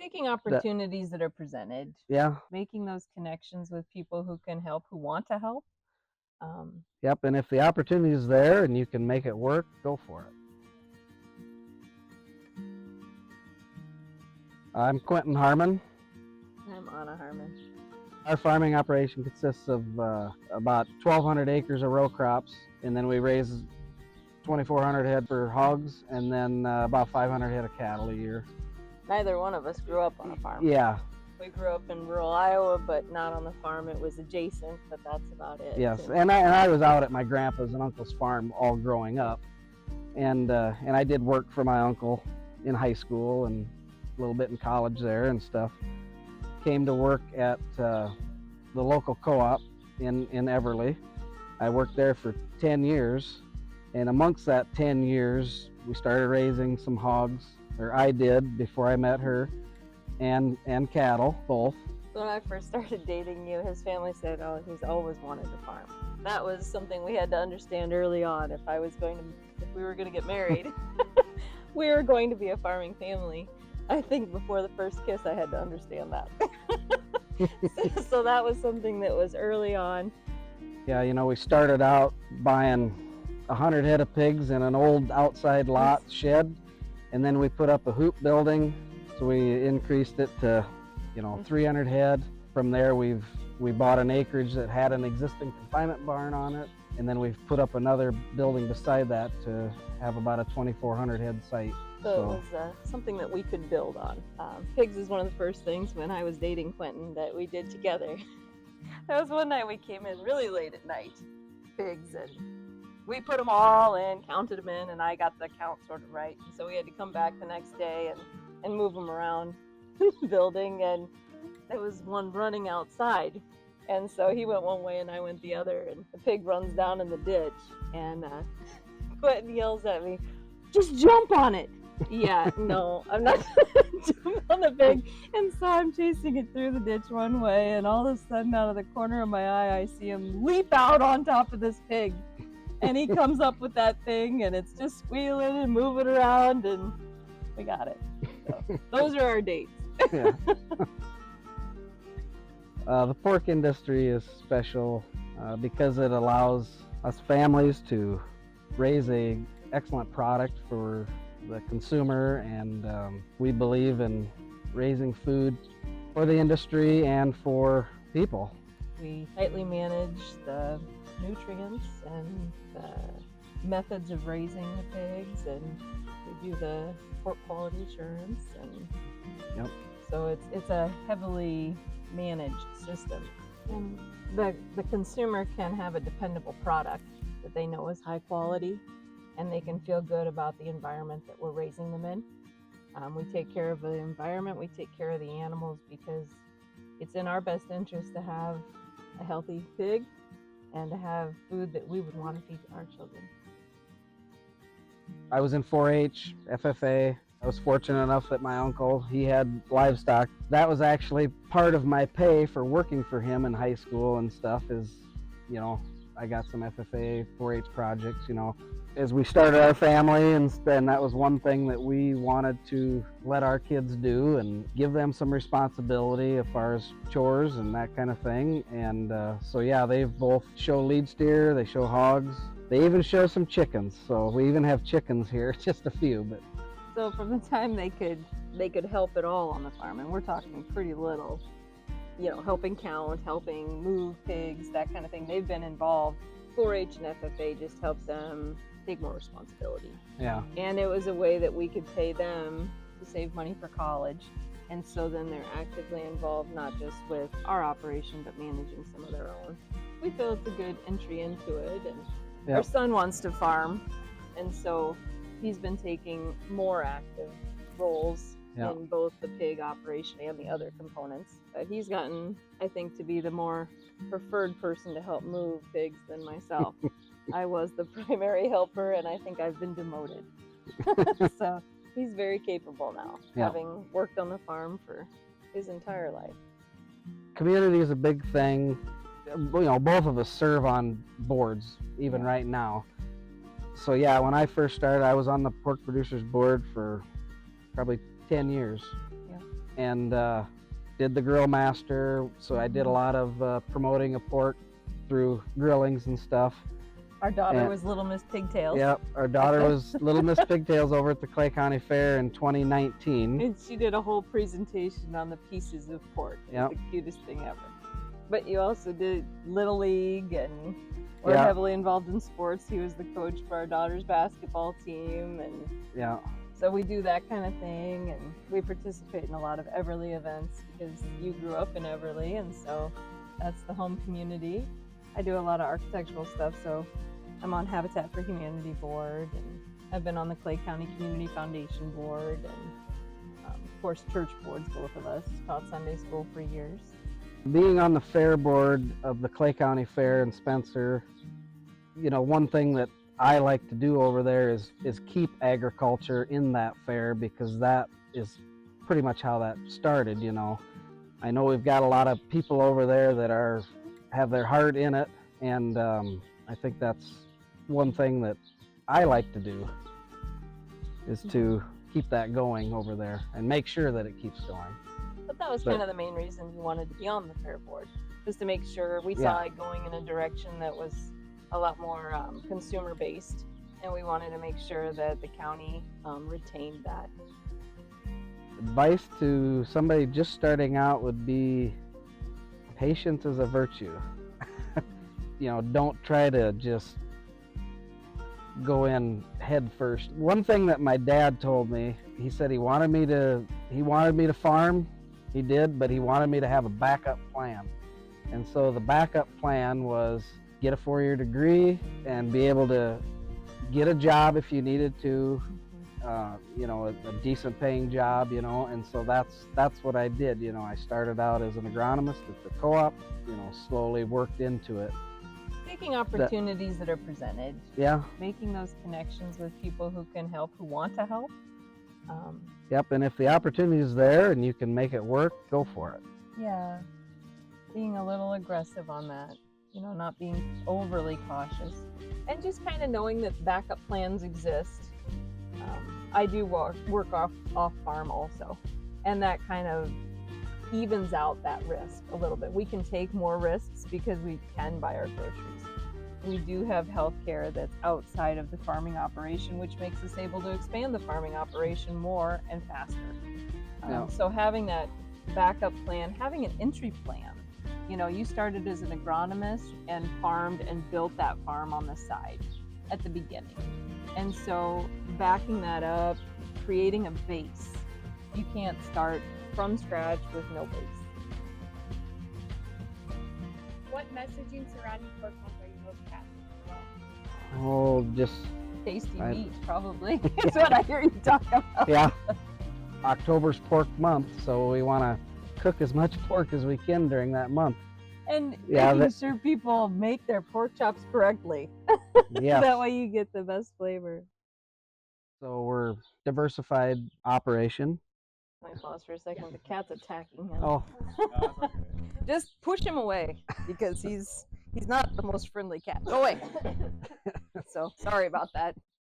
taking opportunities that are presented. Yeah. Making those connections with people who can help, who want to help. Yep, and if the opportunity is there and you can make it work, go for it. I'm Quinton Harmon. I'm Anna Harmon. Our farming operation consists of about 1,200 acres of row crops, and then we raise 2,400 head for hogs, and then about 500 head of cattle a year. Neither one of us grew up on a farm. Yeah. We grew up in rural Iowa, but not on the farm. It was adjacent, but that's about it. Yes, and I was out at my grandpa's and uncle's farm all growing up, and I did work for my uncle in high school and a little bit in college there and stuff. Came to work at the local co-op in Everly. I worked there for 10 years, and amongst that 10 years, we started raising some hogs, or I did before I met her, and cattle, both. When I first started dating you, his family said, oh, he's always wanted to farm. That was something we had to understand early on. If we were going to get married, we were going to be a farming family. I think before the first kiss, I had to understand that. So that was something that was early on. Yeah, you know, we started out buying 100 head of pigs in an old outside lot shed, and then we put up a hoop building. So we increased it to, 300 head. From there, we bought an acreage that had an existing confinement barn on it, and then we've put up another building beside that to have about a 2,400 head site. So it was something that we could build on. Pigs is one of the first things when I was dating Quinton that we did together. That was one night we came in really late at night, pigs, and we put them all in, counted them in, and I got the count sort of right. So we had to come back the next day and move them around the building, and there was one running outside. And so he went one way and I went the other, and the pig runs down in the ditch, and Quinton yells at me, just jump on it. Yeah, no, I'm not gonna jump on the pig. And so I'm chasing it through the ditch one way, and all of a sudden out of the corner of my eye, I see him leap out on top of this pig. And he comes up with that thing, and it's just squealing and moving around, and we got it. So those are our dates. Yeah. The pork industry is special because it allows us families to raise an excellent product for the consumer, and we believe in raising food for the industry and for people. We tightly manage the nutrients and the methods of raising the pigs, and we do the pork quality assurance, and yep. So it's a heavily managed system, and the consumer can have a dependable product that they know is high quality, and they can feel good about the environment that we're raising them in. We take care of the environment, we take care of the animals, because it's in our best interest to have a healthy pig and to have food that we would want to feed our children. I was in 4-H, FFA. I was fortunate enough that my uncle, he had livestock. That was actually part of my pay for working for him in high school and stuff is, I got some FFA 4-H projects, as we started our family, and that was one thing that we wanted to let our kids do and give them some responsibility as far as chores and that kind of thing. And so yeah, they both show lead steer, they show hogs, they even show some chickens. So we even have chickens here, just a few. But so from the time they could help at all on the farm, and we're talking pretty little, helping count, helping move pigs, that kind of thing, they've been involved. 4-H and FFA just helps them take more responsibility. Yeah. And it was a way that we could pay them to save money for college. And so then they're actively involved, not just with our operation, but managing some of their own. We feel it's a good entry into it. And yep. Our son wants to farm, and so he's been taking more active roles yep. in both the pig operation and the other components. But he's gotten, I think, to be the more preferred person to help move pigs than myself. I was the primary helper, and I think I've been demoted. So he's very capable now, having worked on the farm for his entire life. Community is a big thing. Both of us serve on boards, even right now. So yeah, when I first started, I was on the Pork Producers Board for probably 10 years. Yeah. and did the grill master. So I did a lot of promoting of pork through grillings and stuff. Our daughter was Little Miss Pigtails. Yep, our daughter was Little Miss Pigtails over at the Clay County Fair in 2019. And she did a whole presentation on the pieces of pork. It was the cutest thing ever. But you also did Little League and were heavily involved in sports. He was the coach for our daughter's basketball team. And so we do that kind of thing. And we participate in a lot of Everly events because you grew up in Everly. And so that's the home community. I do a lot of architectural stuff. So I'm on Habitat for Humanity board, and I've been on the Clay County Community Foundation board, and of course church boards, both of us, taught Sunday school for years. Being on the fair board of the Clay County Fair in Spencer, you know, one thing that I like to do over there is keep agriculture in that fair, because that is pretty much how that started, you know. I know we've got a lot of people over there that have their heart in it, and I think that's one thing that I like to do, is to keep that going over there and make sure that it keeps going. But that was kind of the main reason we wanted to be on the fair board, was to make sure we saw it going in a direction that was a lot more consumer based, and we wanted to make sure that the county retained that. Advice to somebody just starting out would be, patience is a virtue. You know, don't try to just go in head first. One thing that my dad told me, he said he wanted me to farm. He did, but he wanted me to have a backup plan. And so the backup plan was get a 4-year degree and be able to get a job if you needed to, you know, a decent paying job, you know. And so that's what I did. You know, I started out as an agronomist at the co-op, you know, slowly worked into it. Taking opportunities that are presented. Making those connections with people who can help, who want to help. Yep, and if the opportunity is there and you can make it work, go for it. Yeah, being a little aggressive on that, you know, not being overly cautious, and just kind of knowing that backup plans exist. I do work off farm also, and that kind of evens out that risk a little bit. We can take more risks because we can buy our groceries. We do have health care that's outside of the farming operation, which makes us able to expand the farming operation more and faster. So having that backup plan, having an entry plan. You know, you started as an agronomist and farmed and built that farm on the side at the beginning. And so backing that up, creating a base. You can't start from scratch with no base. What messaging surrounding pork month are you most passionate about? Oh, just tasty meat, probably. That's what I hear you talk about. Yeah. October's pork month, so we want to cook as much pork as we can during that month. And making sure people make their pork chops correctly. That way you get the best flavor. So we're diversified operation. Let me pause for a second. The cat's attacking him. Oh. Just push him away, because he's not the most friendly cat. Go away. So sorry about that.